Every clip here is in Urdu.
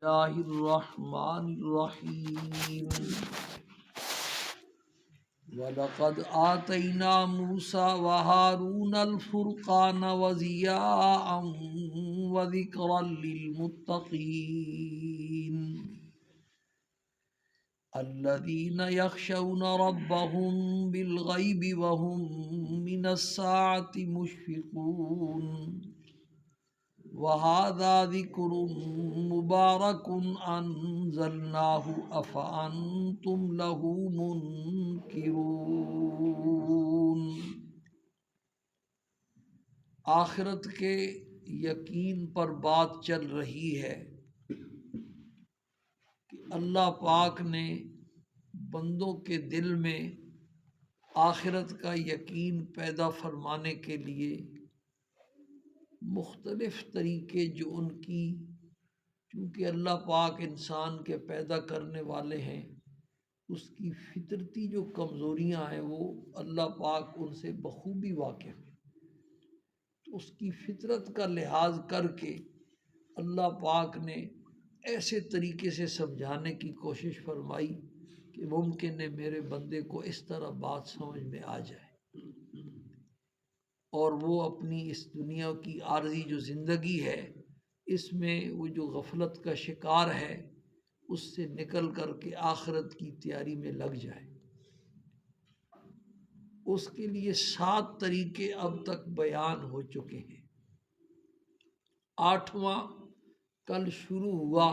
اللہ الرحمن الرحیم وَلَقَدْ آتَيْنَا مُوسَى وَهَارُونَ الْفُرْقَانَ وَضِيَاءً وَذِكْرًا لِلْمُتَّقِينَ الَّذِينَ يَخْشَوْنَ رَبَّهُمْ بِالْغَيْبِ وَهُمْ مِنَ السَّاعَةِ مُشْفِقُونَ وَهَذَا ذِكْرٌ مُبَارَكٌ أَنزَلْنَاهُ أَفَأَنْتُمْ لَهُ مُنْكِرُونَ۔ آخرت کے یقین پر بات چل رہی ہے کہ اللہ پاک نے بندوں کے دل میں آخرت کا یقین پیدا فرمانے کے لیے مختلف طریقے جو ان کی، چونکہ اللہ پاک انسان کے پیدا کرنے والے ہیں، اس کی فطرتی جو کمزوریاں ہیں وہ اللہ پاک ان سے بخوبی واقف ہے، تو اس کی فطرت کا لحاظ کر کے اللہ پاک نے ایسے طریقے سے سمجھانے کی کوشش فرمائی کہ ممکن ہے میرے بندے کو اس طرح بات سمجھ میں آ جائے اور وہ اپنی اس دنیا کی عارضی جو زندگی ہے اس میں وہ جو غفلت کا شکار ہے اس سے نکل کر کے آخرت کی تیاری میں لگ جائے۔ اس کے لیے 7 طریقے اب تک بیان ہو چکے ہیں۔ 8واں کل شروع ہوا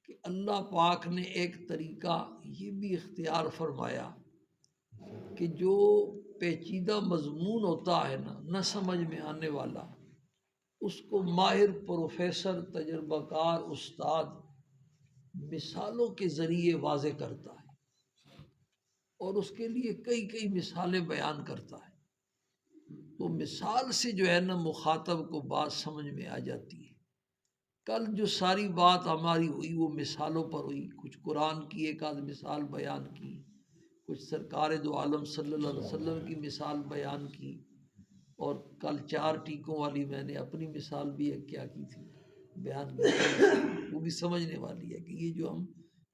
کہ اللہ پاک نے ایک طریقہ یہ بھی اختیار فرمایا کہ جو پیچیدہ مضمون ہوتا ہے نہ سمجھ میں آنے والا، اس کو ماہر پروفیسر، تجربہ کار استاد مثالوں کے ذریعے واضح کرتا ہے اور اس کے لیے کئی مثالیں بیان کرتا ہے، تو مثال سے جو ہے نا مخاطب کو بات سمجھ میں آ جاتی ہے۔ کل جو ساری بات ہماری ہوئی وہ مثالوں پر ہوئی، کچھ قرآن کی ایک آدھ مثال بیان کی، کچھ سرکار دو عالم صلی اللہ علیہ وسلم کی مثال بیان کی، اور کل 4 ٹیکوں والی میں نے اپنی مثال بھی ایک کیا کی تھی بیان کی، وہ بھی سمجھنے والی ہے کہ یہ جو ہم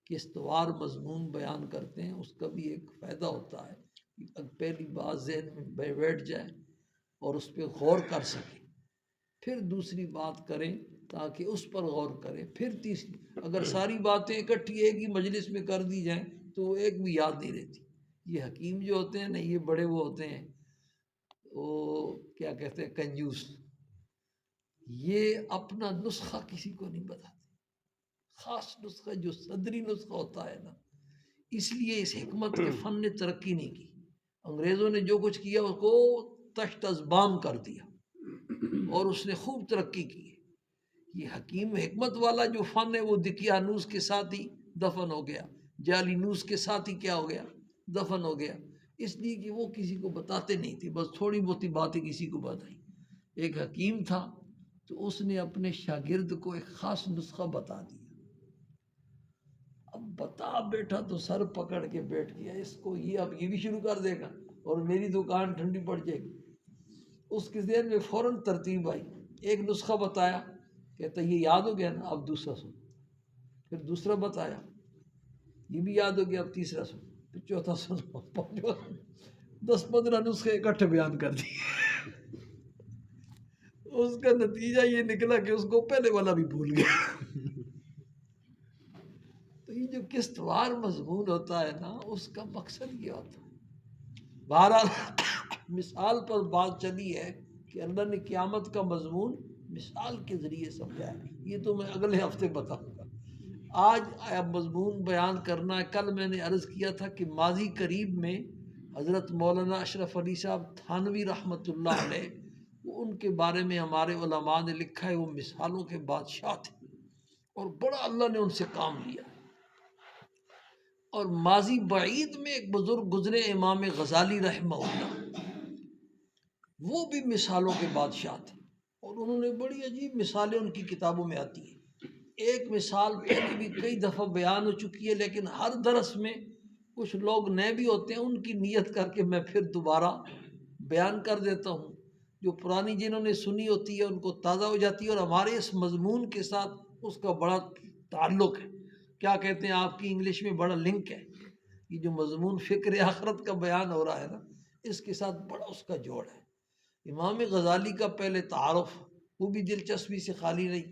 قسطوار مضمون بیان کرتے ہیں اس کا بھی ایک فائدہ ہوتا ہے کہ پہلی بات ذہن میں بیٹھ جائے اور اس پہ غور کر سکیں، پھر دوسری بات کریں تاکہ اس پر غور کریں، پھر تیسری، اگر ساری باتیں اکٹھی ایک ہی مجلس میں کر دی جائیں تو ایک بھی یاد نہیں رہتی۔ یہ حکیم جو ہوتے ہیں نا، یہ بڑے وہ ہوتے ہیں، وہ کیا کہتے ہیں، کنجوس، یہ اپنا نسخہ کسی کو نہیں بتاتے، خاص نسخہ جو صدری نسخہ ہوتا ہے نا، اس لیے اس حکمت کے فن نے ترقی نہیں کی۔ انگریزوں نے جو کچھ کیا اس کو تشت ازبام کر دیا اور اس نے خوب ترقی کی ہے۔ یہ حکیم حکمت والا جو فن ہے وہ دقیانوس کے ساتھ ہی دفن ہو گیا، جالینوس کے ساتھ ہی کیا ہو گیا، دفن ہو گیا، اس لیے کہ وہ کسی کو بتاتے نہیں تھے، بس تھوڑی بہت باتیں کسی کو بتائیں۔ ایک حکیم تھا تو اس نے اپنے شاگرد کو ایک خاص نسخہ بتا دیا، اب بتا بیٹھا تو سر پکڑ کے بیٹھ گیا، اس کو یہ اب یہ بھی شروع کر دے گا اور میری دکان ٹھنڈی پڑ جائے گی۔ اس کے ذہن میں فوراً ترتیب آئی، ایک نسخہ بتایا، کہتا یہ یاد ہو گیا نا، اب دوسرا سن، پھر دوسرا بتایا، یہ بھی یاد ہو گیا، اب تیسرا سن، پھر چوتھا سن، 10-15 نسخے اکٹھے بیان کر دیے۔ اس کا نتیجہ یہ نکلا کہ اس کو پہلے والا بھی بھول گیا۔ تو یہ جو قسطوار مضمون ہوتا ہے نا، اس کا مقصد یہ ہوتا ہے۔ بہرحال مثال پر بات چلی ہے کہ اللہ نے قیامت کا مضمون مثال کے ذریعے سمجھایا، یہ تو میں اگلے ہفتے بتاؤں گا۔ آج مضمون بیان کرنا ہے۔ کل میں نے عرض کیا تھا کہ ماضی قریب میں حضرت مولانا اشرف علی صاحب تھانوی رحمۃ اللہ علیہ، وہ ان کے بارے میں ہمارے علماء نے لکھا ہے، وہ مثالوں کے بادشاہ تھے اور بڑا اللہ نے ان سے کام لیا۔ اور ماضی بعید میں ایک بزرگ گزرے امام غزالی رحمہ اللہ، وہ بھی مثالوں کے بادشاہ تھے اور انہوں نے بڑی عجیب مثالیں ان کی کتابوں میں آتی ہیں۔ ایک مثال پہلے بھی کئی دفعہ بیان ہو چکی ہے، لیکن ہر درس میں کچھ لوگ نئے بھی ہوتے ہیں، ان کی نیت کر کے میں پھر دوبارہ بیان کر دیتا ہوں، جو پرانی جنہوں نے سنی ہوتی ہے ان کو تازہ ہو جاتی ہے اور ہمارے اس مضمون کے ساتھ اس کا بڑا تعلق ہے. کیا کہتے ہیں آپ کی انگلش میں بڑا لنک ہے. یہ جو مضمون فکر آخرت کا بیان ہو رہا ہے نا، اس کے ساتھ بڑا اس کا جوڑ ہے. امام غزالی کا پہلے تعارف وہ بھی دلچسپی سے خالی نہیں.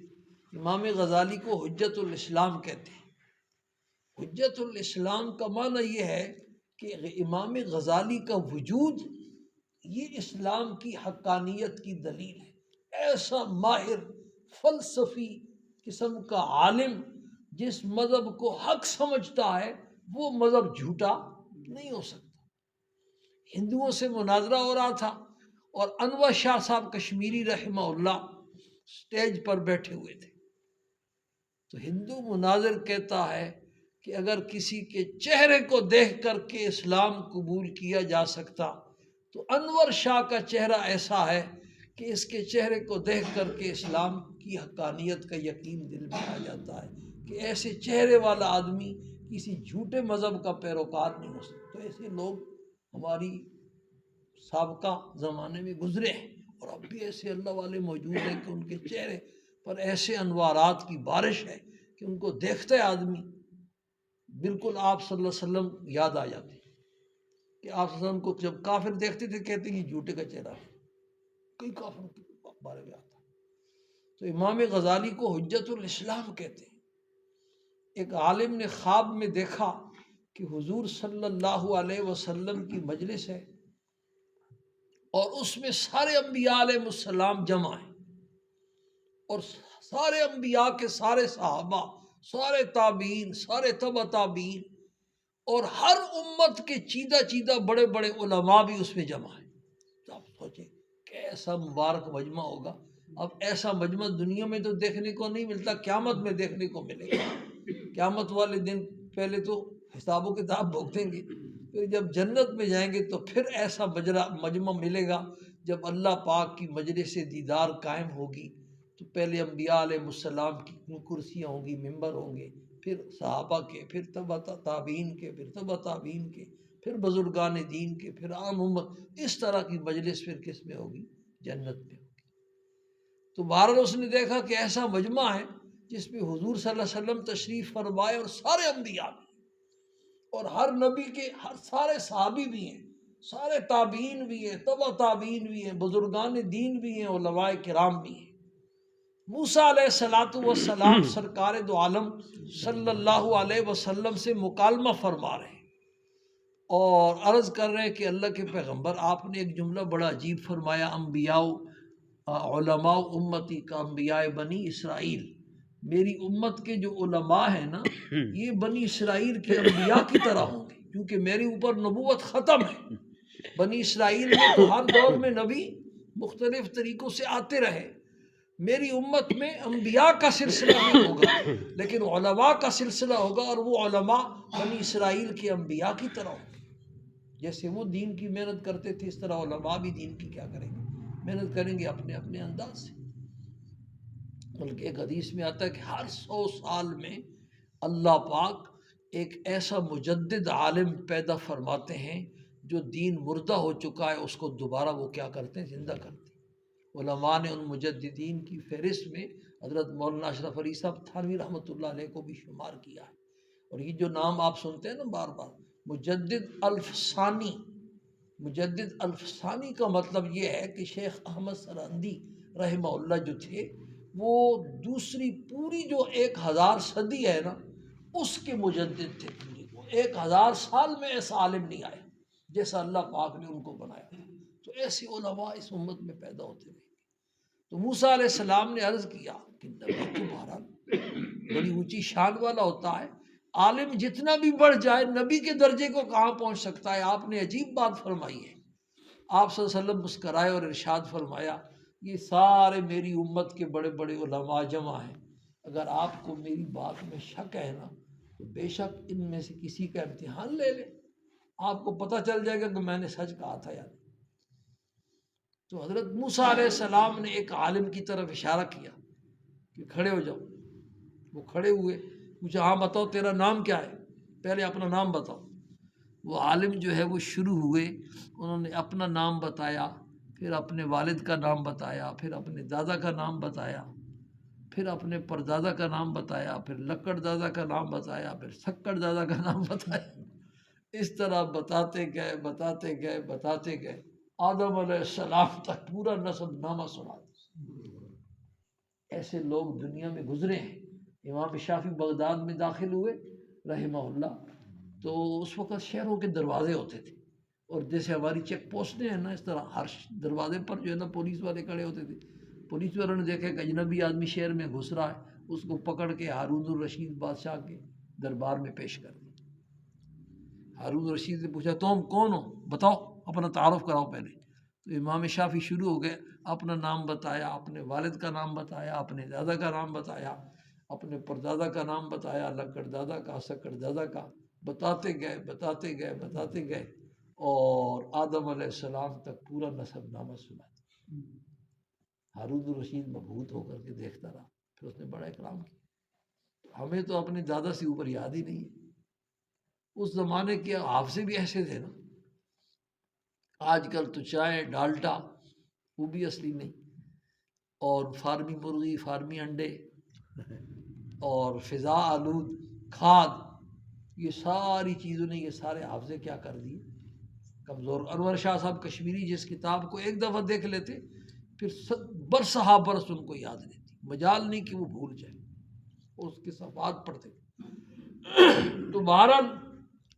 امام غزالی کو حجت الاسلام کہتے ہیں. حجت الاسلام کا معنی یہ ہے کہ امام غزالی کا وجود یہ اسلام کی حقانیت کی دلیل ہے. ایسا ماہر فلسفی قسم کا عالم جس مذہب کو حق سمجھتا ہے وہ مذہب جھوٹا نہیں ہو سکتا. ہندوؤں سے مناظرہ ہو رہا تھا اور انور شاہ صاحب کشمیری رحمہ اللہ سٹیج پر بیٹھے ہوئے تھے. تو ہندو مناظر کہتا ہے کہ اگر کسی کے چہرے کو دیکھ کر کے اسلام قبول کیا جا سکتا تو انور شاہ کا چہرہ ایسا ہے کہ اس کے چہرے کو دیکھ کر کے اسلام کی حقانیت کا یقین دل میں آ جاتا ہے کہ ایسے چہرے والا آدمی کسی جھوٹے مذہب کا پیروکار نہیں ہو سکتا. تو ایسے لوگ ہماری سابقہ زمانے میں گزرے ہیں اور اب بھی ایسے اللہ والے موجود ہیں کہ ان کے چہرے پر ایسے انوارات کی بارش ہے کہ ان کو دیکھتا ہے آدمی بالکل آپ صلی اللہ علیہ وسلم یاد آ جاتے ہیں کہ آپ صلی اللہ علیہ وسلم کو جب کافر دیکھتے تھے کہتے ہیں یہ جھوٹے کا چہرہ ہے. کئی کافروں کے بارے میں آتا. تو امام غزالی کو حجت الاسلام کہتے ہیں. ایک عالم نے خواب میں دیکھا کہ حضور صلی اللہ علیہ وسلم کی مجلس ہے اور اس میں سارے انبیاء علیہ السلام جمع ہیں اور سارے انبیاء کے سارے صحابہ، سارے تابعین، سارے تبع تابعین اور ہر امت کے چیدہ چیدہ بڑے بڑے علماء بھی اس میں جمع ہیں. تو آپ سوچیں کیسا مبارک مجمع ہوگا. اب ایسا مجمع دنیا میں تو دیکھنے کو نہیں ملتا، قیامت میں دیکھنے کو ملے گا. قیامت والے دن پہلے تو حساب و کتاب بھگتیں گے، پھر جب جنت میں جائیں گے تو پھر ایسا مجمع ملے گا جب اللہ پاک کی مجلس دیدار قائم ہوگی. تو پہلے انبیاء علیہ السلام کی کرسیاں ہوں گی، ممبر ہوں گے، پھر صحابہ کے، پھر تبع تابعین کے، پھر تبع تابعین کے، پھر بزرگان دین کے، پھر عام امت. اس طرح کی مجلس پھر کس میں ہوگی؟ جنت میں ہوگی. تو بہرحال اس نے دیکھا کہ ایسا مجمع ہے جس میں حضور صلی اللہ علیہ وسلم تشریف فرمائے اور سارے انبیاء بھی اور ہر نبی کے ہر سارے صحابی بھی ہیں، سارے تابعین بھی ہیں، تبع تابعین بھی ہیں، بزرگان دین بھی ہیں، علماء کرام بھی ہیں. موسیٰ علیہ الصلوۃ والسلام سرکار دو عالم صلی اللہ علیہ وسلم سے مکالمہ فرما رہے ہیں اور عرض کر رہے ہیں کہ اللہ کے پیغمبر آپ نے ایک جملہ بڑا عجیب فرمایا، انبیاء علماء امتی کا انبیاء بنی اسرائیل. میری امت کے جو علماء ہیں نا یہ بنی اسرائیل کے انبیاء کی طرح ہوں گے کیونکہ میری اوپر نبوت ختم ہے. بنی اسرائیل میں تو ہر دور میں نبی مختلف طریقوں سے آتے رہے. میری امت میں انبیاء کا سلسلہ نہیں ہوگا لیکن علماء کا سلسلہ ہوگا اور وہ علماء بنی اسرائیل کے انبیاء کی طرح ہوں گے. جیسے وہ دین کی محنت کرتے تھے اس طرح علماء بھی دین کی کیا کریں گے؟ محنت کریں گے اپنے اپنے انداز سے. بلکہ ایک حدیث میں آتا ہے کہ ہر 100 سال میں اللہ پاک ایک ایسا مجدد عالم پیدا فرماتے ہیں جو دین مردہ ہو چکا ہے اس کو دوبارہ وہ کیا کرتے ہیں؟ زندہ کرتے ہیں. علماء نے ان مجددین کی فہرست میں حضرت مولانا اشرف علی صاحب تھانوی رحمۃ اللہ علیہ کو بھی شمار کیا ہے. اور یہ جو نام آپ سنتے ہیں نا بار بار مجدد الفسانی، مجدد الفسانی کا مطلب یہ ہے کہ شیخ احمد سرہندی رحمہ اللہ جو تھے وہ دوسری پوری جو 1000 صدی ہے نا اس کے مجدد تھے. پوری وہ 1000 سال میں ایسا عالم نہیں آیا جیسا اللہ پاک نے ان کو بنایا. تو ایسے علماء اس امت میں پیدا ہوتے رہے. تو موسیٰ علیہ السلام نے عرض کیا کہ نبی تو بہرحال بڑی اونچی شان والا ہوتا ہے، عالم جتنا بھی بڑھ جائے نبی کے درجے کو کہاں پہنچ سکتا ہے. آپ نے عجیب بات فرمائی ہے. آپ صلی اللہ علیہ وسلم مسکرائے اور ارشاد فرمایا یہ سارے میری امت کے بڑے بڑے علماء جمع ہیں، اگر آپ کو میری بات میں شک ہے نا تو بے شک ان میں سے کسی کا امتحان لے لیں، آپ کو پتہ چل جائے گا کہ میں نے سچ کہا تھا یا نہیں. تو حضرت موسیٰ علیہ السلام نے ایک عالم کی طرف اشارہ کیا کہ کھڑے ہو جاؤ. وہ کھڑے ہوئے. پوچھا ہاں بتاؤ تیرا نام کیا ہے؟ پہلے اپنا نام بتاؤ. وہ عالم جو ہے وہ شروع ہوئے، انہوں نے اپنا نام بتایا، پھر اپنے والد کا نام بتایا، پھر اپنے دادا کا نام بتایا. پھر اپنے پردادا کا نام بتایا، پھر لکڑ دادا کا نام بتایا، پھر سکڑ دادا کا نام بتایا. اس طرح بتاتے گئے آدم علیہ السلام تک پورا نسب نامہ سنا دیا. ایسے لوگ دنیا میں گزرے ہیں. امام شافعی بغداد میں داخل ہوئے رحمہ اللہ، تو اس وقت شہروں کے دروازے ہوتے تھے، اور جیسے ہماری چیک پوسٹیں ہیں نا، اس طرح ہر دروازے پر جو ہے نا پولیس والے کھڑے ہوتے تھے. پولیس والوں نے دیکھا کہ اجنبی آدمی شہر میں گھس رہا ہے، اس کو پکڑ کے ہارون الرشید بادشاہ کے دربار میں پیش کر دیا. ہارون الرشید نے پوچھا تم کون ہو، بتاؤ اپنا تعارف کراؤ پہلے. تو امام شافعی شروع ہو گئے، اپنا نام بتایا، اپنے والد کا نام بتایا، اپنے دادا کا نام بتایا، اپنے پردادا کا نام بتایا، لکڑ دادا کا، سکڑ دادا کا، بتاتے گئے اور آدم علیہ السلام تک پورا نسب نامہ سنا. ہارون الرشید مبہوت ہو کر کے دیکھتا رہا، پھر اس نے بڑا اکرام کیا. ہمیں تو اپنے دادا سے اوپر یاد ہی نہیں ہے. اس زمانے کے حافظے بھی ایسے تھے نا. آج کل تو چائے ڈالٹا وہ بھی اصلی نہیں، اور فارمی مرغی، فارمی انڈے، اور فضا آلود کھاد، یہ ساری چیزوں نے یہ سارے حافظے کیا کر دیے، کمزور. انور شاہ صاحب کشمیری جس کتاب کو ایک دفعہ دیکھ لیتے پھر برسہ برس ان کو یاد رہتی، مجال نہیں کہ وہ بھول جائے، اس کے صفحات پڑھتے. تو بہرحال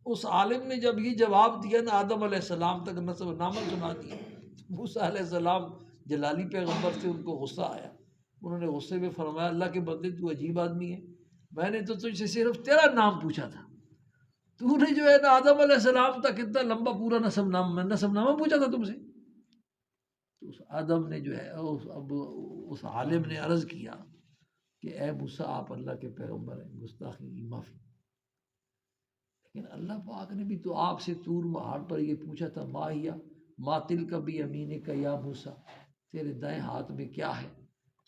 اس عالم نے جب یہ جواب دیا نا، آدم علیہ السلام تک نسب نامہ سنا دیا. موسیٰ علیہ السلام جلالی پیغمبر سے ان کو غصہ آیا. انہوں نے غصے میں فرمایا اللہ کے بندے تو عجیب آدمی ہے، میں نے تو تجھ سے صرف تیرا نام پوچھا تھا، تو نے جو ہے نا آدم علیہ السلام تک اتنا لمبا پورا نسب نامہ پوچھا تھا تم سے. تو اس آدم نے جو ہے اب اس عالم نے عرض کیا کہ اے موسیٰ آپ اللہ کے پیغمبر ہیں، گستاخی کی معافی. لیکن اللہ پاک نے بھی تو آپ سے طور پہاڑ پر یہ پوچھا تھا ما تلک بیمینک یا موسیٰ، تیرے دائیں ہاتھ میں کیا ہے؟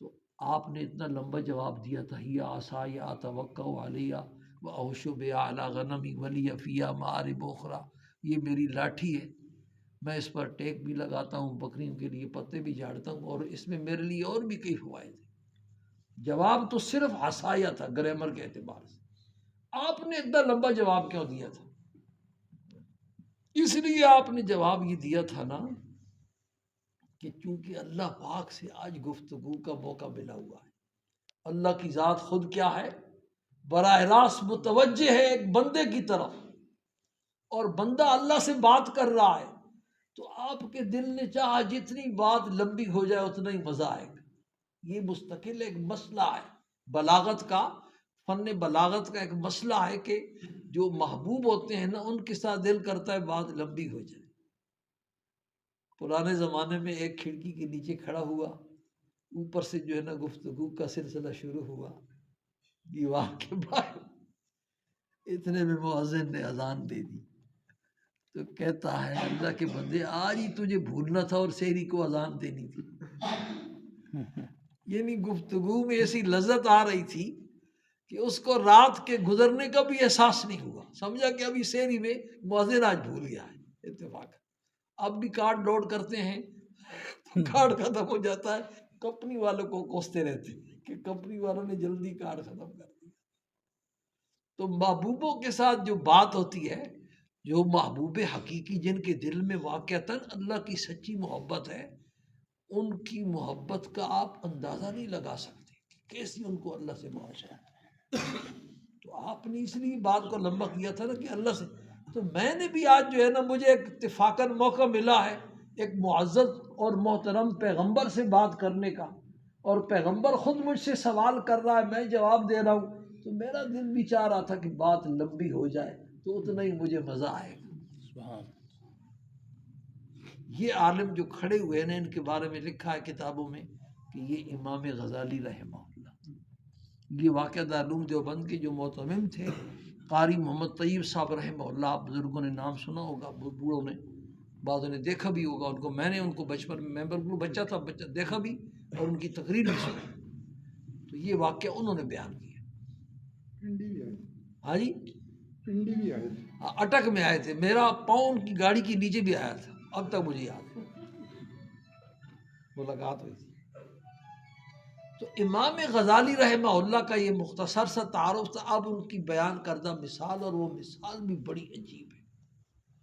تو آپ نے اتنا لمبا جواب دیا تھا ہی عصای اتوکا علیہ واحش بہا علی غنمی ولی فیہا مآرب اخری، یہ میری لاٹھی ہے، میں اس پر ٹیک بھی لگاتا ہوں، بکریوں کے لیے پتے بھی جھاڑتا ہوں، اور اس میں میرے لیے اور بھی کئی فوائد ہیں. جواب تو صرف عصایہ تھا گرامر کے اعتبار سے. آپ نے اتنا لمبا جواب کیوں دیا تھا؟ اس لیے آپ نے جواب یہ دیا تھا نا کہ چونکہ اللہ پاک سے آج گفتگو کا موقع ملا ہوا ہے. اللہ کی ذات خود کیا ہے؟ براہ راست متوجہ ہے ایک بندے کی طرف، اور بندہ اللہ سے بات کر رہا ہے، تو آپ کے دل نے چاہا جتنی بات لمبی ہو جائے اتنا ہی مزہ آئے گا. یہ مستقل ایک مسئلہ ہے بلاغت کا، فن بلاغت کا ایک مسئلہ ہے کہ جو محبوب ہوتے ہیں نا ان کے ساتھ دل کرتا ہے بات لمبی ہو جائے. پرانے زمانے میں ایک کھڑکی کے نیچے کھڑا ہوا، اوپر سے جو ہے نا گفتگو کا سلسلہ شروع ہوا، دیوار کے باہر اتنے میں مؤذن نے اذان دے دی. تو کہتا ہے اللہ کے بندے آج ہی تجھے بھولنا تھا اور سحری کو اذان دینی تھی. یعنی گفتگو میں ایسی لذت آ رہی تھی کہ اس کو رات کے گزرنے کا بھی احساس نہیں ہوا. سمجھا کہ ابھی سحری میں مؤذن آج بھول گیا ہے. اتفاق اب بھی کارڈ لوڈ کرتے ہیں، کارڈ ختم ہو جاتا ہے، کمپنی والوں کو کوستے رہتے ہیں کہ کمپنی والوں نے جلدی کارڈ ختم کر دیا. تو محبوبوں کے ساتھ جو بات ہوتی ہے، جو محبوب حقیقی جن کے دل میں واقعتاً اللہ کی سچی محبت ہے، ان کی محبت کا آپ اندازہ نہیں لگا سکتے کہ کیسی ان کو اللہ سے محبت ہے. تو آپ نے اس لیے بات کو لمبا کیا تھا نا کہ اللہ سے. تو میں نے بھی آج جو ہے نا مجھے ایک اتفاقاً موقع ملا ہے ایک معزز اور محترم پیغمبر سے بات کرنے کا، اور پیغمبر خود مجھ سے سوال کر رہا ہے، میں جواب دے رہا ہوں، تو میرا دل بھی چاہ رہا تھا کہ بات لمبی ہو جائے تو اتنا ہی مجھے مزہ آئے گا. یہ عالم جو کھڑے ہوئے ہیں ان کے بارے میں لکھا ہے کتابوں میں کہ یہ امام غزالی رحمہ اللہ، یہ واقعہ دارالعلوم دیوبند کے جو معتمم تھے قاری محمد طیب صاحب رحمہ اللہ، آپ بزرگوں نے نام سنا ہوگا، بوڑھوں نے، بعضوں نے دیکھا بھی ہوگا ان کو. میں نے ان کو بچپن میں بالکل بچہ تھا، دیکھا بھی اور ان کی تقریر بھی سنی. تو یہ واقعہ انہوں نے بیان کیا. ہاں جی، پنڈی بھی آئے تھے، اٹک میں آئے تھے، میرا پاؤں ان کی گاڑی کے نیچے بھی آیا تھا، اب تک مجھے یاد ہے، ملاقات ہوئی تھی. تو امام غزالی رحمہ اللہ کا یہ مختصر سا تعارف تھا. اب ان کی بیان کردہ مثال، اور وہ مثال بھی بڑی عجیب ہے.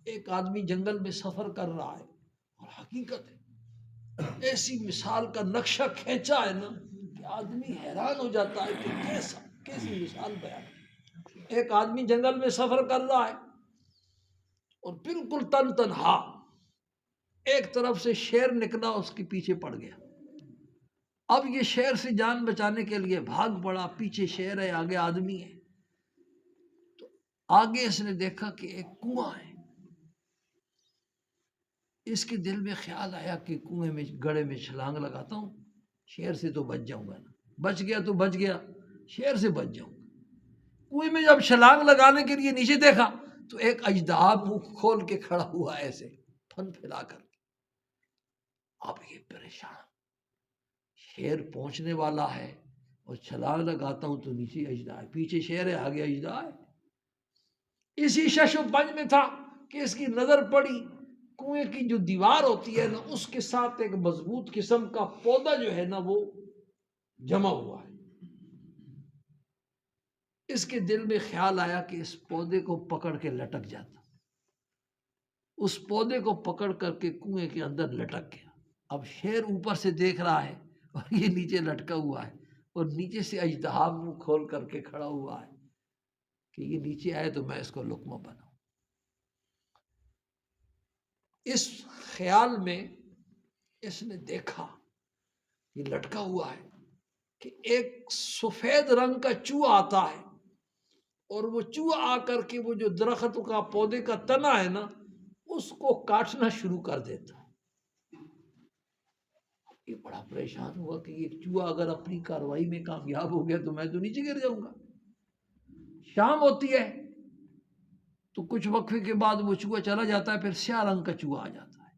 ایک آدمی جنگل میں سفر کر رہا ہے اور حقیقت ہے ایسی مثال کا نقشہ کھینچا ہے نا کہ آدمی حیران ہو جاتا ہے کہ کیسی مثال بیان ہے. ایک آدمی جنگل میں سفر کر رہا ہے اور بالکل تنہا، ایک طرف سے شیر نکلا اس کے پیچھے پڑ گیا. اب یہ شیر سے جان بچانے کے لیے بھاگ پڑا، پیچھے شیر ہے آگے آدمی ہے. تو آگے اس نے دیکھا کہ ایک کنواں ہے. اس کے دل میں خیال آیا کہ کنویں میں گڑھے میں چھلانگ لگاتا ہوں، شیر سے تو بچ جاؤں گا نا. بچ گیا تو بچ گیا، شیر سے بچ جاؤں گا. کنویں میں جب چھلانگ لگانے کے لیے نیچے دیکھا تو ایک اژدہا منہ کھول کے کھڑا ہوا ایسے پھن پھیلا کر. اب یہ پریشان، شیر پہنچنے والا ہے اور چھلانگ لگاتا ہوں تو نیچے اژدہا ہے، پیچھے شیر ہے آگے اژدہا ہے. اسی شش و پنج میں تھا کہ اس کی نظر پڑی کنویں کی جو دیوار ہوتی ہے نا اس کے ساتھ ایک مضبوط قسم کا پودا جو ہے نا وہ جمع ہوا ہے. اس کے دل میں خیال آیا کہ اس پودے کو پکڑ کے لٹک جاتا. اس پودے کو پکڑ کر کے کنویں کے اندر لٹک گیا. اب شیر اوپر سے دیکھ رہا ہے اور یہ نیچے لٹکا ہوا ہے اور نیچے سے اژدہا منہ کھول کر کے کھڑا ہوا ہے کہ یہ نیچے آئے تو میں اس کو لقمہ بناؤں. اس خیال میں اس نے دیکھا یہ لٹکا ہوا ہے کہ ایک سفید رنگ کا چوہا آتا ہے اور وہ چوہا آ کر کے وہ جو درخت کا پودے کا تنا ہے نا اس کو کاٹنا شروع کر دیتا. یہ بڑا پریشان ہوا کہ یہ چوہا اگر اپنی کاروائی میں کامیاب ہو گیا تو میں تو نیچے گر جاؤں گا. شام ہوتی ہے تو کچھ وقفے کے بعد وہ چوہا چلا جاتا ہے، پھر سیاہ رنگ کا چوہا آ جاتا ہے.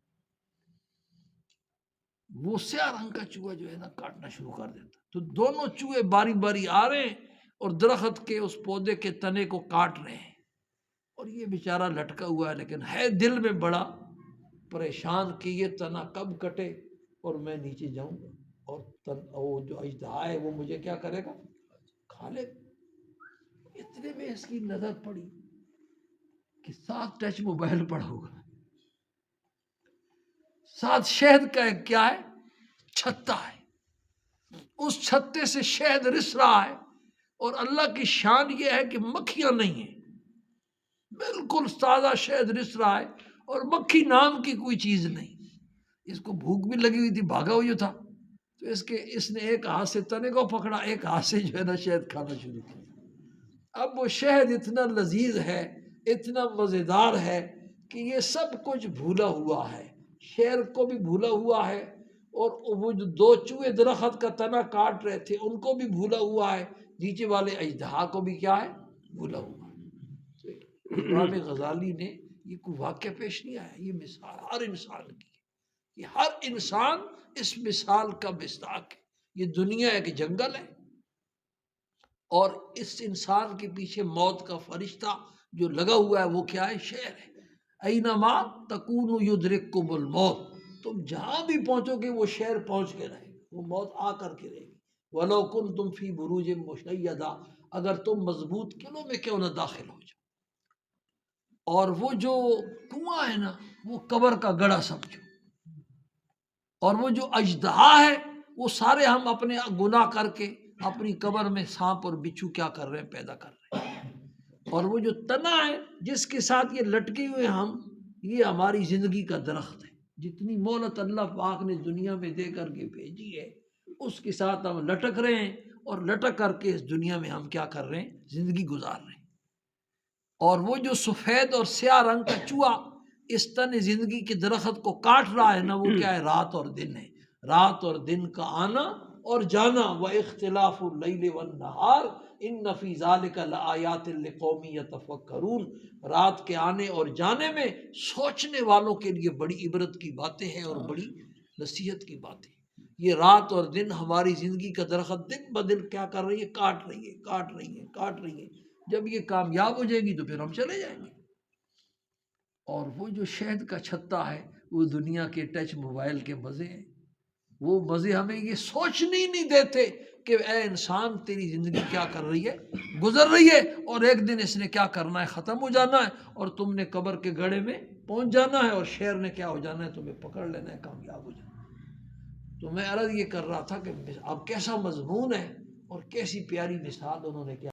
وہ سیاہ رنگ کا چوہا جو ہے نا کاٹنا شروع کر دیتا. تو دونوں چوہے باری باری آ رہے ہیں اور درخت کے اس پودے کے تنے کو کاٹ رہے ہیں اور یہ بیچارہ لٹکا ہوا ہے لیکن ہے دل میں بڑا پریشان کہ یہ تنا کب کٹے اور میں نیچے جاؤں گا اور وہ جو اژدہا ہے وہ مجھے کیا کرے گا، کھا لے گا. اتنے میں اس کی نظر پڑی کہ ساتھ ٹچ موبائل پڑا ہوگا، ساتھ شہد کا ایک کیا ہے چھتا ہے. اس چھتے سے شہد رس رہا ہے اور اللہ کی شان یہ ہے کہ مکھیاں نہیں ہیں، بالکل تازہ شہد رس رہا ہے اور مکھی نام کی کوئی چیز نہیں. اس کو بھوک بھی لگی ہوئی تھی، بھاگا ہوئی تھا تو اس نے ایک ہاتھ سے تنے کو پکڑا، ایک ہاتھ سے جو ہے نا شہد کھانا شروع کیا. اب وہ شہد اتنا لذیذ ہے، اتنا مزیدار ہے کہ یہ سب کچھ بھولا ہوا ہے. شیر کو بھی بھولا ہوا ہے اور وہ جو دو چوہے درخت کا تنا کاٹ رہے تھے ان کو بھی بھولا ہوا ہے، نیچے والے اژدہا کو بھی کیا ہے بھولا ہوا ہے. امام غزالی نے یہ کوئی واقعہ پیش نہیں آیا، یہ مثال ہر انسان کی ہے. یہ ہر انسان اس مثال کا مصداق ہے. یہ دنیا ایک جنگل ہے اور اس انسان کے پیچھے موت کا فرشتہ جو لگا ہوا ہے وہ کیا ہے، شیر ہے. اینما تکونوا یدرککم الموت، تم جہاں بھی پہنچو گے وہ شیر پہنچ کے رہے گا، وہ موت آ کر کے رہے گی. وَلَوْ كُنْتُمْ فِي بُرُوجٍ مُّشَيَّدَةٍ، اگر تم مضبوط قلعوں میں کیوں نہ داخل ہو جاؤ. اور وہ جو کنواں ہے نا وہ قبر کا گڑھا سمجھو، اور وہ جو اژدہا ہے وہ سارے ہم اپنے گناہ کر کے اپنی قبر میں سانپ اور بچھو کیا کر رہے ہیں پیدا کر رہے ہیں. اور وہ جو تنا ہے جس کے ساتھ یہ لٹکے ہوئے ہم، یہ ہماری زندگی کا درخت ہے. جتنی مہلت اللہ پاک نے دنیا میں دے کر کے بھیجی ہے اس کے ساتھ ہم لٹک رہے ہیں اور لٹک کر کے اس دنیا میں ہم کیا کر رہے ہیں، زندگی گزار رہے ہیں. اور وہ جو سفید اور سیاہ رنگ کا چوہا اس تن زندگی کے درخت کو کاٹ رہا ہے نا وہ کیا ہے، رات اور دن ہے. رات اور دن کا آنا اور جانا، واختلاف اللیل والنہار ان فی ذلک لآیات لقوم یتفکرون. رات کے آنے اور جانے میں سوچنے والوں کے لیے بڑی عبرت کی باتیں ہیں اور بڑی نصیحت کی باتیں. یہ رات اور دن ہماری زندگی کا درخت دن بدن کیا کر رہی ہے، کاٹ رہی ہے کاٹ رہی ہے کاٹ رہی ہے. جب یہ کامیاب ہو جائے گی تو پھر ہم چلے جائیں گے. اور وہ جو شہد کا چھتا ہے وہ دنیا کے ٹچ موبائل کے مزے ہیں. وہ مزے ہمیں یہ سوچنے ہی نہیں دیتے کہ اے انسان تیری زندگی کیا کر رہی ہے، گزر رہی ہے، اور ایک دن اس نے کیا کرنا ہے، ختم ہو جانا ہے، اور تم نے قبر کے گڑھے میں پہنچ جانا ہے، اور شیر نے کیا ہو جانا ہے، تمہیں پکڑ لینا ہے، کامیاب ہو جانا ہے۔ تو میں عرض یہ کر رہا تھا کہ اب کیسا مضمون ہے اور کیسی پیاری مثال انہوں نے کیا